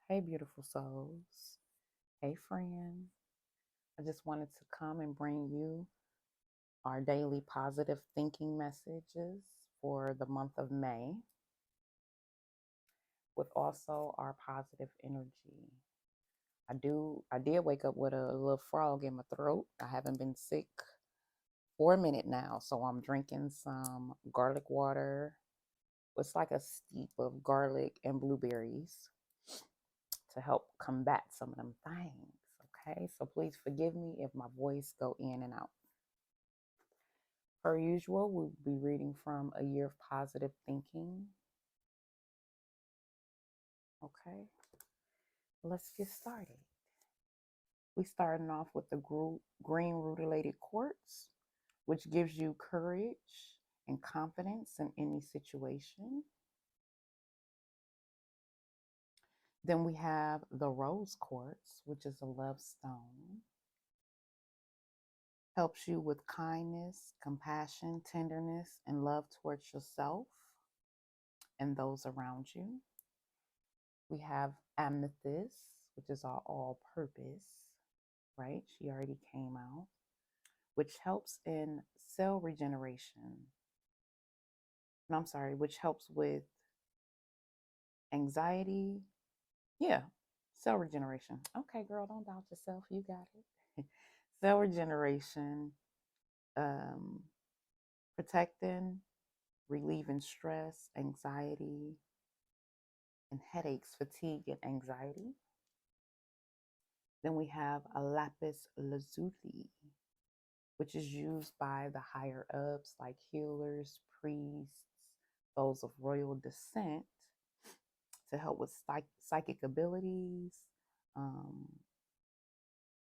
Hey, beautiful souls. Hey, friend. I just wanted to come and bring you our daily positive thinking messages for the month of May, with also our positive energy. I did wake up with a little frog in my throat. I haven't been sick for a minute now, so I'm drinking some garlic water. It's like a steep of garlic and blueberries to help combat some of them things. Okay, so please forgive me if my voice go in and out. Per usual, we'll be reading from A Year of Positive Thinking. Okay, let's get started. We starting off with the green rutilated quartz, which gives you courage and confidence in any situation. Then we have the rose quartz, which is a love stone. Helps you with kindness, compassion, tenderness, and love towards yourself and those around you. We have amethyst, which is our all purpose, right? She already came out, which helps in cell regeneration. No, I'm sorry, which helps with anxiety. Yeah, cell regeneration. Okay, girl, don't doubt yourself. You got it. Cell regeneration, um, protecting, relieving stress, anxiety, and headaches, fatigue, and anxiety. Then we have a lapis lazuli, which is used by the higher ups like healers, priests, those of royal descent to help with psychic abilities um,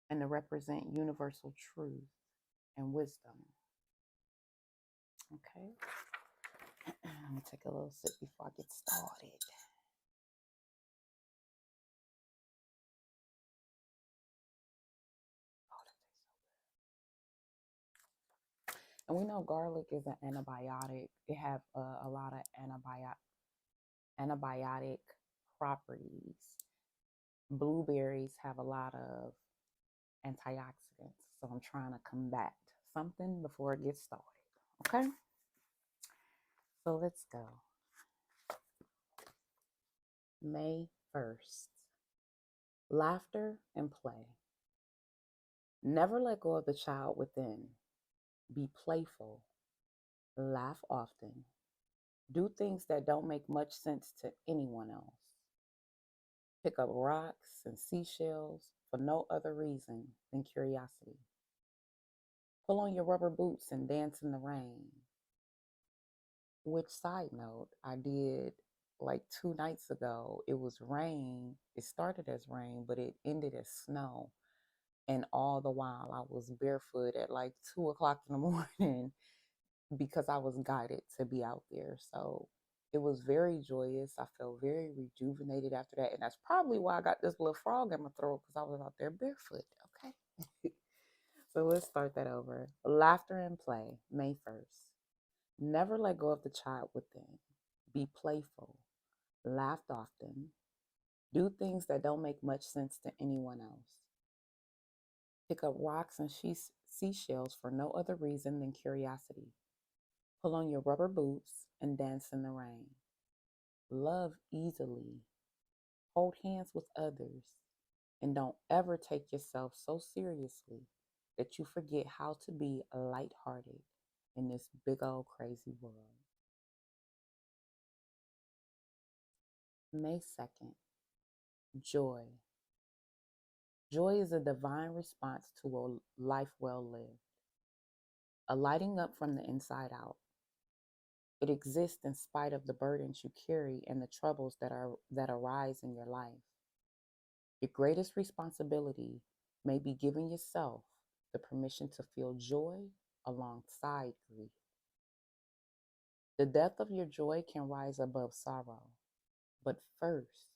and to represent universal truth and wisdom. Okay, let me take a little sip before I get started. And we know garlic is an antibiotic. It have a lot of antibiotic properties. Blueberries have a lot of antioxidants. So I'm trying to combat something before it gets started. Okay? So let's go. May 1st. Laughter and play. Never let go of the child within. Be playful. Laugh often. Do things that don't make much sense to anyone else. Pick up rocks and seashells for no other reason than curiosity. Pull on your rubber boots and dance in the rain. Which, side note, I did like 2 nights ago. It was rain. It started as rain, but it ended as snow. And all the while, I was barefoot at like 2 o'clock in the morning because I was guided to be out there. So it was very joyous. I felt very rejuvenated after that. And that's probably why I got this little frog in my throat because I was out there barefoot. Okay. So let's start that over. Laughter and play, May 1st. Never let go of the child within. Be playful. Laugh often. Do things that don't make much sense to anyone else. Pick up rocks and seashells for no other reason than curiosity. Pull on your rubber boots and dance in the rain. Love easily. Hold hands with others. And don't ever take yourself so seriously that you forget how to be lighthearted in this big old crazy world. May 2nd. Joy. Joy is a divine response to a life well lived, a lighting up from the inside out. It exists in spite of the burdens you carry and the troubles that arise in your life. Your greatest responsibility may be giving yourself the permission to feel joy alongside grief. The depth of your joy can rise above sorrow, but first,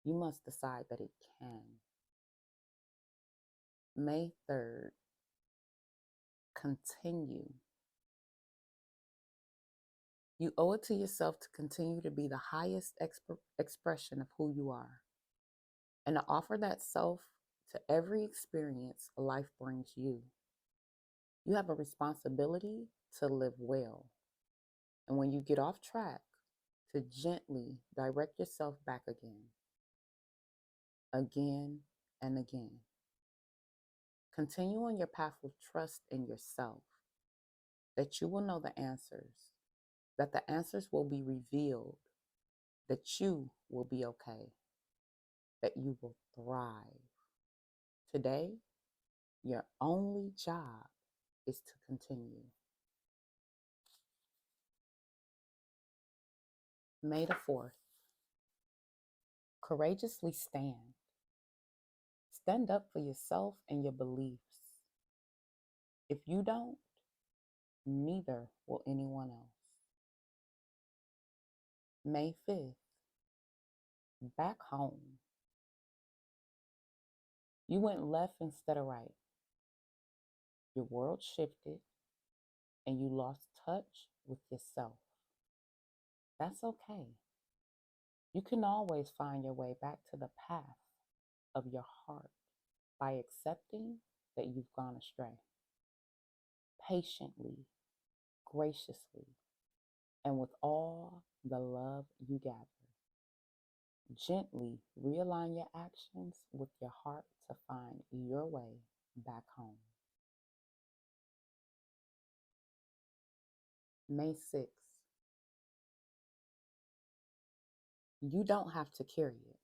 you must decide that it can. May 3rd, continue. You owe it to yourself to continue to be the highest expression of who you are. and to offer that self to every experience life brings you. You have a responsibility to live well. And when you get off track, to gently direct yourself back again and again. Continue on your path with trust in yourself, that you will know the answers, that the answers will be revealed, that you will be okay, that you will thrive. Today, your only job is to continue. May the 4th, courageously stand. Stand up for yourself and your beliefs. If you don't, neither will anyone else. May 5th, back home. You went left instead of right. Your world shifted and you lost touch with yourself. That's okay. You can always find your way back to the path of your heart by accepting that you've gone astray. Patiently, graciously, and with all the love you gather. Gently realign your actions with your heart to find your way back home. May 6th, you don't have to carry it.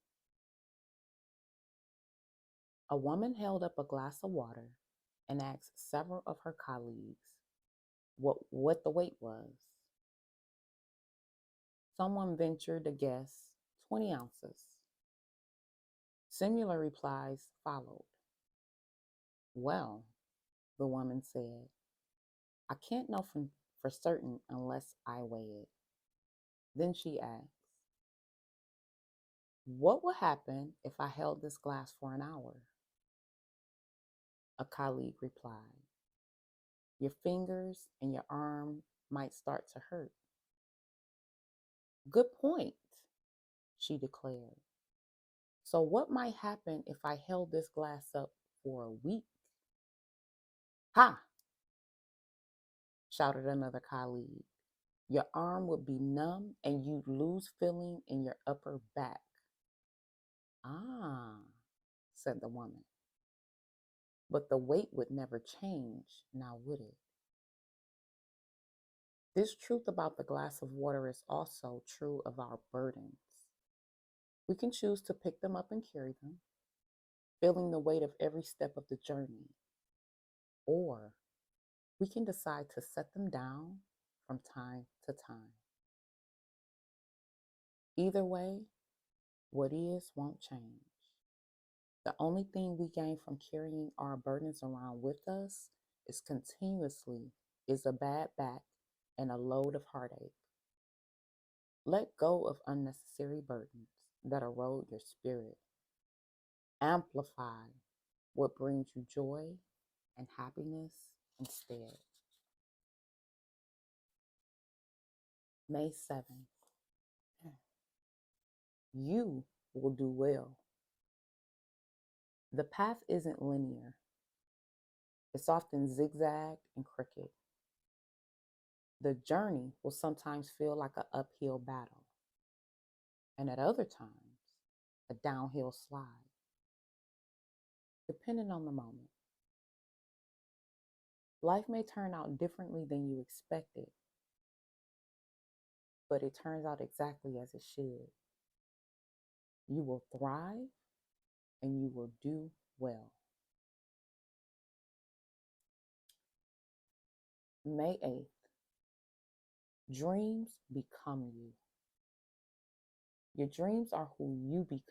A woman held up a glass of water and asked several of her colleagues what the weight was. Someone ventured to guess 20 ounces. Similar replies followed. Well, the woman said, I can't know for certain unless I weigh it. Then she asked, what would happen if I held this glass for an hour? A colleague replied, your fingers and your arm might start to hurt. Good point, she declared. So what might happen if I held this glass up for a week? Ha! Shouted another colleague. Your arm would be numb and you'd lose feeling in your upper back. Ah, said the woman. But the weight would never change, now would it? This truth about the glass of water is also true of our burdens. We can choose to pick them up and carry them, feeling the weight of every step of the journey. Or we can decide to set them down from time to time. Either way, what is won't change. The only thing we gain from carrying our burdens around with us is a bad back and a load of heartache. Let go of unnecessary burdens that erode your spirit. Amplify what brings you joy and happiness instead. May 7th, you will do well. The path isn't linear. It's often zigzagged and crooked. The journey will sometimes feel like an uphill battle, and at other times, a downhill slide, depending on the moment. Life may turn out differently than you expected, but it turns out exactly as it should. You will thrive and you will do well. May 8th, dreams become you. Your dreams are who you become.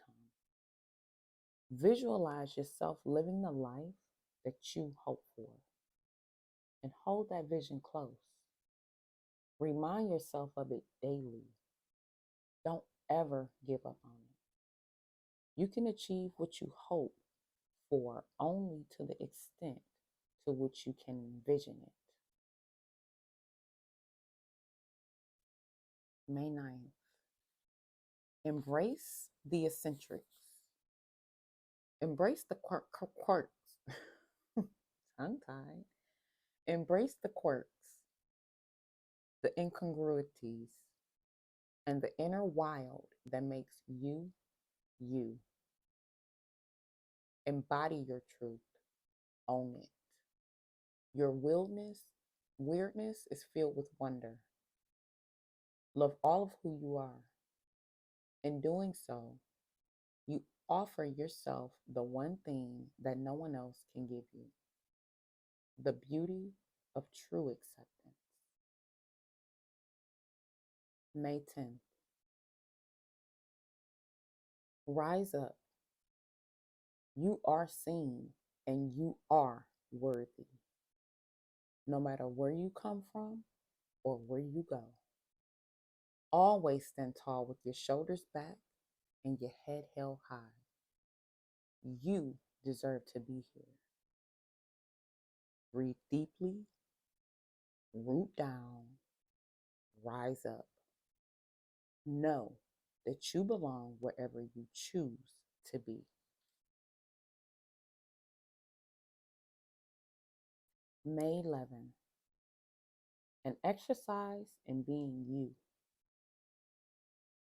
Visualize yourself living the life that you hope for and hold that vision close. Remind yourself of it daily. Don't ever give up on it. You can achieve what you hope for only to the extent to which you can envision it. May 9th, embrace the eccentrics. Embrace the quirks. Tongue tied. Embrace the quirks, the incongruities, and the inner wild that makes you, you. Embody your truth. Own it. Your weirdness is filled with wonder. Love all of who you are. In doing so, you offer yourself the one thing that no one else can give you, the beauty of true acceptance. May 10th. Rise up. You are seen and you are worthy, no matter where you come from or where you go. Always stand tall with your shoulders back and your head held high. You deserve to be here. Breathe deeply, root down, rise up. Know that you belong wherever you choose to be. May 11, an exercise in being you.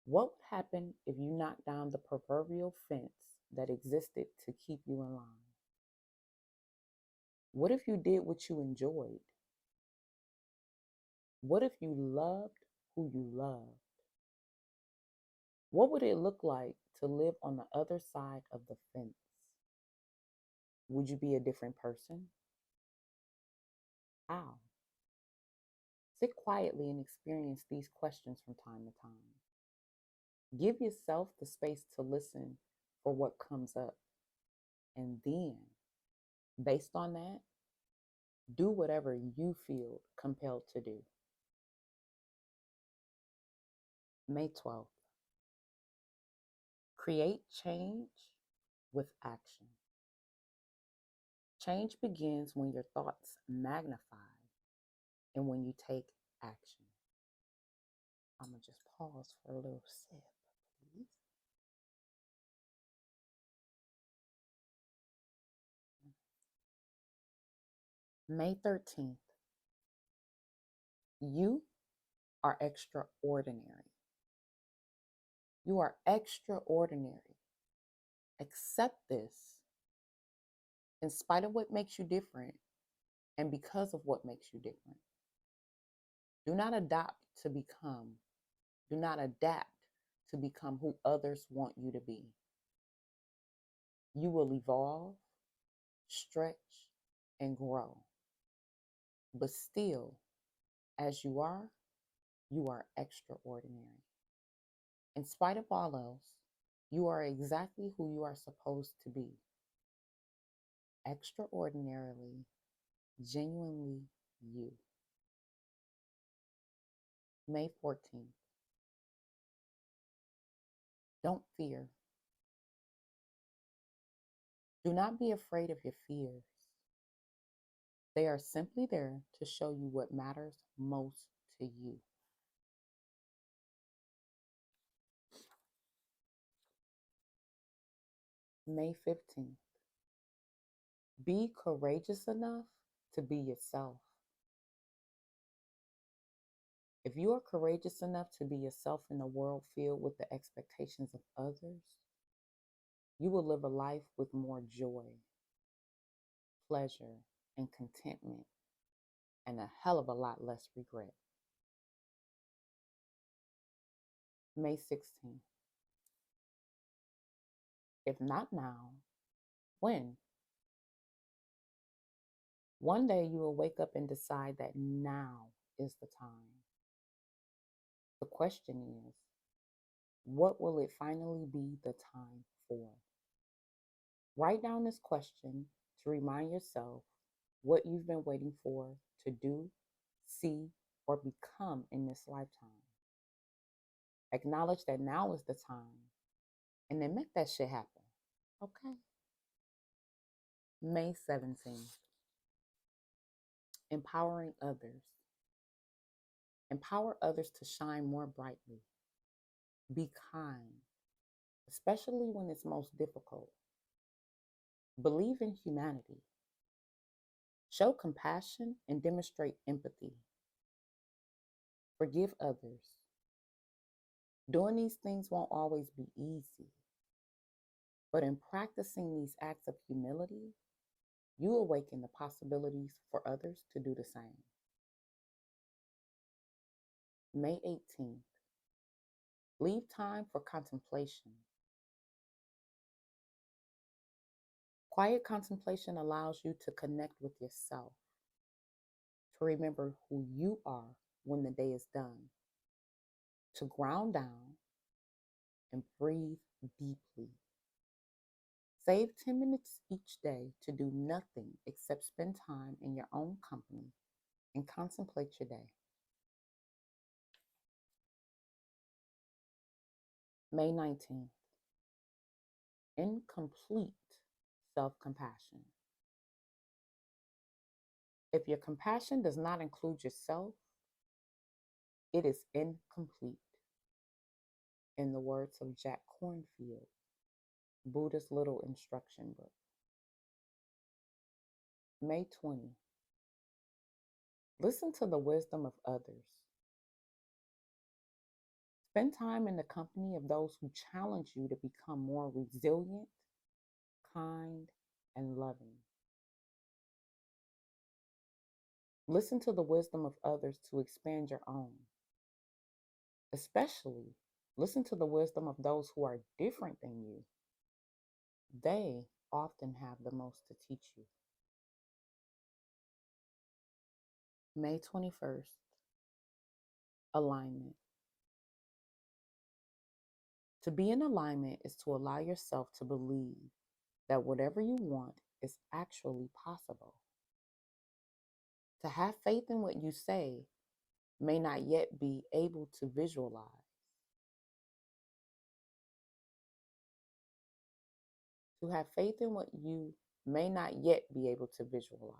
What would happen if you knocked down the proverbial fence that existed to keep you in line? What if you did what you enjoyed? What if you loved who you loved? What would it look like to live on the other side of the fence? Would you be a different person? How? Sit quietly and experience these questions from time to time. Give yourself the space to listen for what comes up. And then, based on that, do whatever you feel compelled to do. May 12th. Create change with action. Change begins when your thoughts magnify and when you take action. I'm going to just pause for a little sip, please. May 13th. You are extraordinary. You are extraordinary. Accept this in spite of what makes you different and because of what makes you different. Do not adopt to become. Do not adapt to become who others want you to be. You will evolve, stretch, and grow. But still, as you are extraordinary. In spite of all else, you are exactly who you are supposed to be. Extraordinarily, genuinely you. May 14th. Don't fear. Do not be afraid of your fears. They are simply there to show you what matters most to you. May 15th. Be courageous enough to be yourself. If you are courageous enough to be yourself in a world filled with the expectations of others, you will live a life with more joy, pleasure, and contentment, and a hell of a lot less regret. May 16th. If not now, when? One day you will wake up and decide that now is the time. The question is, what will it finally be the time for? Write down this question to remind yourself what you've been waiting for to do, see, or become in this lifetime. Acknowledge that now is the time and then make that shit happen. Okay? May 17th. Empowering others. Empower others to shine more brightly. Be kind, especially when it's most difficult. Believe in humanity. Show compassion and demonstrate empathy. Forgive others. Doing these things won't always be easy, but in practicing these acts of humility, you awaken the possibilities for others to do the same. May 18th, leave time for contemplation. Quiet contemplation allows you to connect with yourself, to remember who you are when the day is done, to ground down and breathe deeply. Save 10 minutes each day to do nothing except spend time in your own company and contemplate your day. May 19th, incomplete self-compassion. If your compassion does not include yourself, it is incomplete. In the words of Jack Kornfield, Buddha's Little Instruction Book. May 20. Listen to the wisdom of others. Spend time in the company of those who challenge you to become more resilient, kind, and loving. Listen to the wisdom of others to expand your own. Especially, listen to the wisdom of those who are different than you. They often have the most to teach you. May 21st, alignment. To be in alignment is to allow yourself to believe that whatever you want is actually possible. To have faith in what you say may not yet be able to visualize. To have faith in what you may not yet be able to visualize.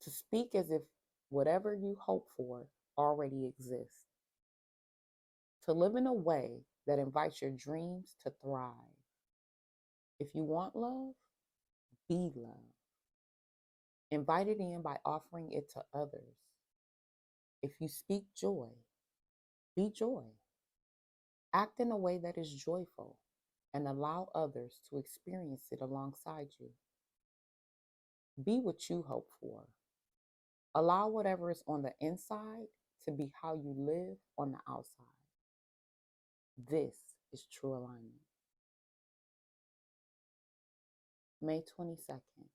To speak as if whatever you hope for already exists. To live in a way that invites your dreams to thrive. If you want love, be love. Invite it in by offering it to others. If you speak joy, be joy. Act in a way that is joyful and allow others to experience it alongside you. Be what you hope for. Allow whatever is on the inside to be how you live on the outside. This is true alignment. May 22nd.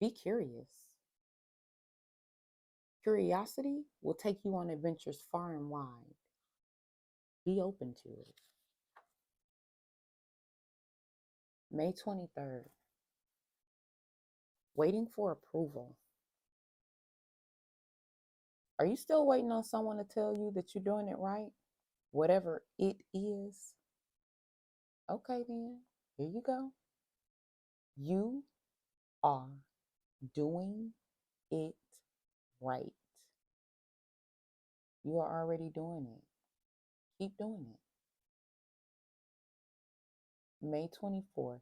Be curious. Curiosity will take you on adventures far and wide. Be open to it. May 23rd. Waiting for approval. Are you still waiting on someone to tell you that you're doing it right? Whatever it is? Okay, then, here you go. You are doing it right. You are already doing it. Keep doing it. May 24th.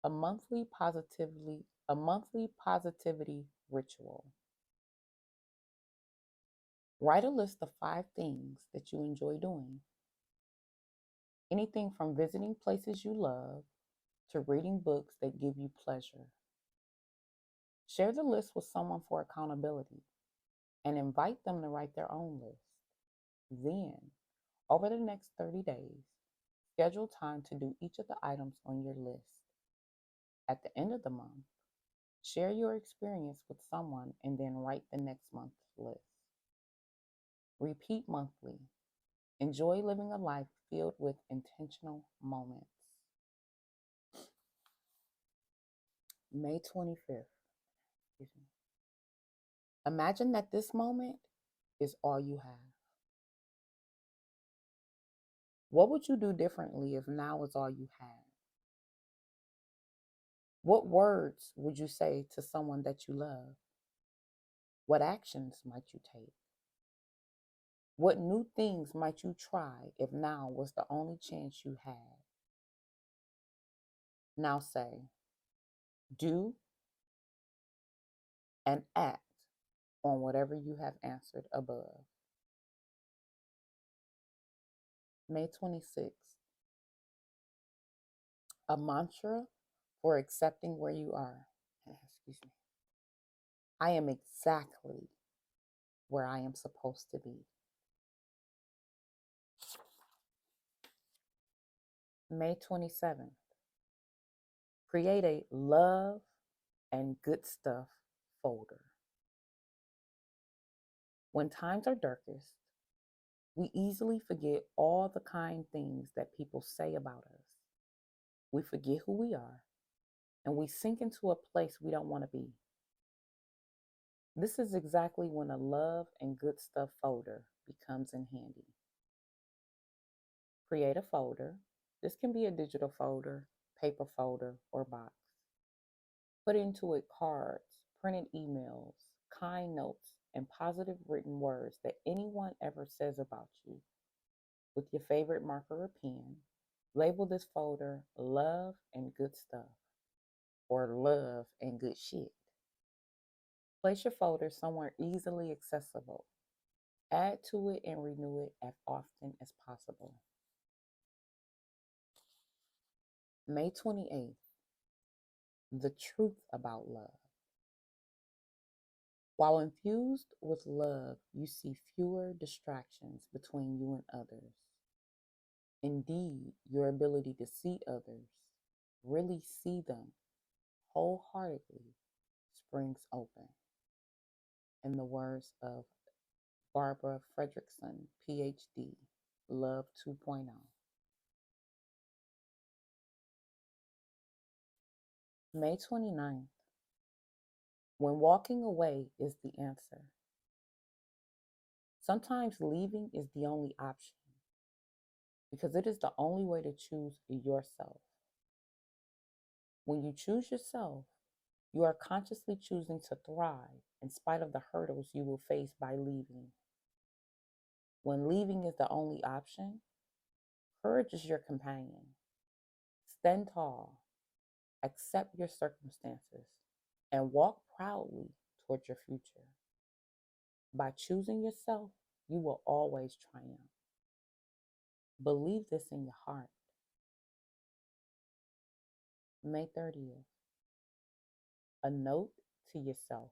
A monthly positivity ritual. Write a list of 5 things that you enjoy doing. Anything from visiting places you love to reading books that give you pleasure. Share the list with someone for accountability and invite them to write their own list. Then, over the next 30 days, schedule time to do each of the items on your list. At the end of the month, share your experience with someone and then write the next month's list. Repeat monthly. Enjoy living a life filled with intentional moments. May 25th. Excuse me. Imagine that this moment is all you have. What would you do differently if now is all you had? What words would you say to someone that you love? What actions might you take? What new things might you try if now was the only chance you had? Now say, do and act on whatever you have answered above. May 26th, a mantra for accepting where you are. Excuse me. I am exactly where I am supposed to be. May 27th, create a love and good stuff folder. When times are darkest, we easily forget all the kind things that people say about us. We forget who we are, and we sink into a place we don't want to be. This is exactly when a love and good stuff folder becomes in handy. Create a folder. This can be a digital folder, paper folder, or box. Put into it cards, printed emails, kind notes, and positive written words that anyone ever says about you. With your favorite marker or pen, label this folder Love and Good Stuff or Love and Good Shit. Place your folder somewhere easily accessible. Add to it and renew it as often as possible. May 28th, the truth about love. While infused with love, you see fewer distractions between you and others. Indeed, your ability to see others, really see them wholeheartedly, springs open. In the words of Barbara Fredrickson, PhD, Love 2.0. May 29th, when walking away is the answer. Sometimes leaving is the only option because it is the only way to choose yourself. When you choose yourself, you are consciously choosing to thrive in spite of the hurdles you will face by leaving. When leaving is the only option, courage is your companion. Stand tall, accept your circumstances, and walk proudly towards your future. By choosing yourself, you will always triumph. Believe this in your heart. May 30th, a note to yourself.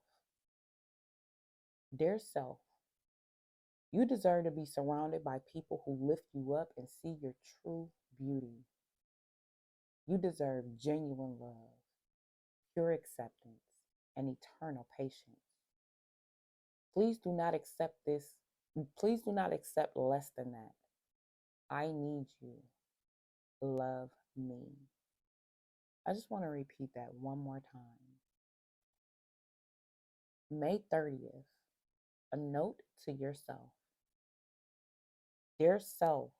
Dear self, you deserve to be surrounded by people who lift you up and see your true beauty. You deserve genuine love, pure acceptance, and eternal patience. Please do not accept this. Please do not accept less than that. I need you. Love me. I just want to repeat that one more time. May 30th, a note to yourself. Dear self,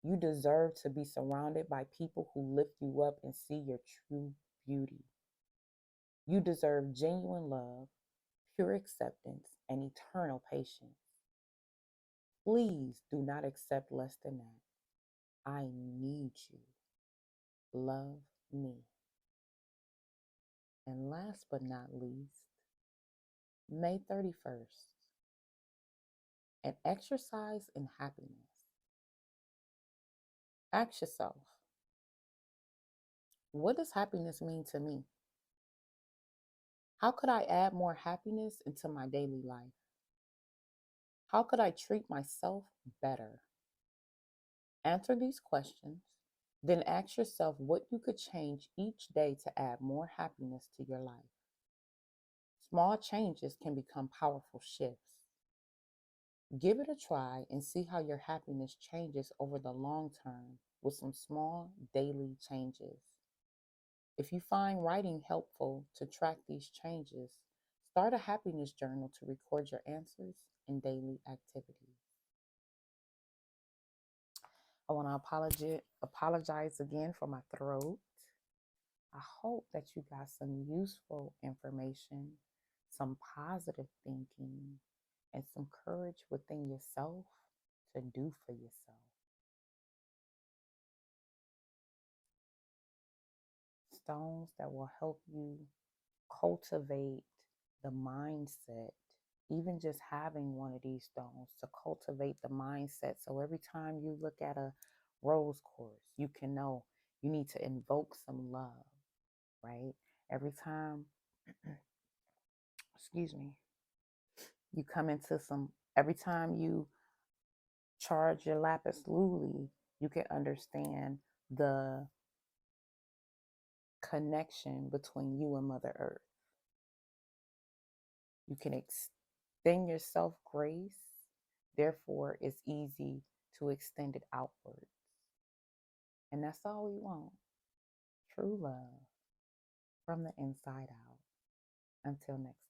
you deserve to be surrounded by people who lift you up and see your true beauty. You deserve genuine love, pure acceptance, and eternal patience. Please do not accept less than that. I need you. Love me. And last but not least, May 31st, an exercise in happiness. Ask yourself, what does happiness mean to me? How could I add more happiness into my daily life? How could I treat myself better? Answer these questions, then ask yourself what you could change each day to add more happiness to your life. Small changes can become powerful shifts. Give it a try and see how your happiness changes over the long term with some small daily changes. If you find writing helpful to track these changes, start a happiness journal to record your answers and daily activities. I want to apologize again for my throat. I hope that you got some useful information, some positive thinking, and some courage within yourself to do for yourself. stones that will help you cultivate the mindset. Even just having one of these stones to cultivate the mindset. So every time you look at a rose quartz, you can know you need to invoke some love, right? Every time, excuse me, you come into every time you charge your lapis lazuli, you can understand the connection between you and Mother Earth. You can extend yourself grace, therefore, it's easy to extend it outwards. And that's all we want, true love from the inside out. Until next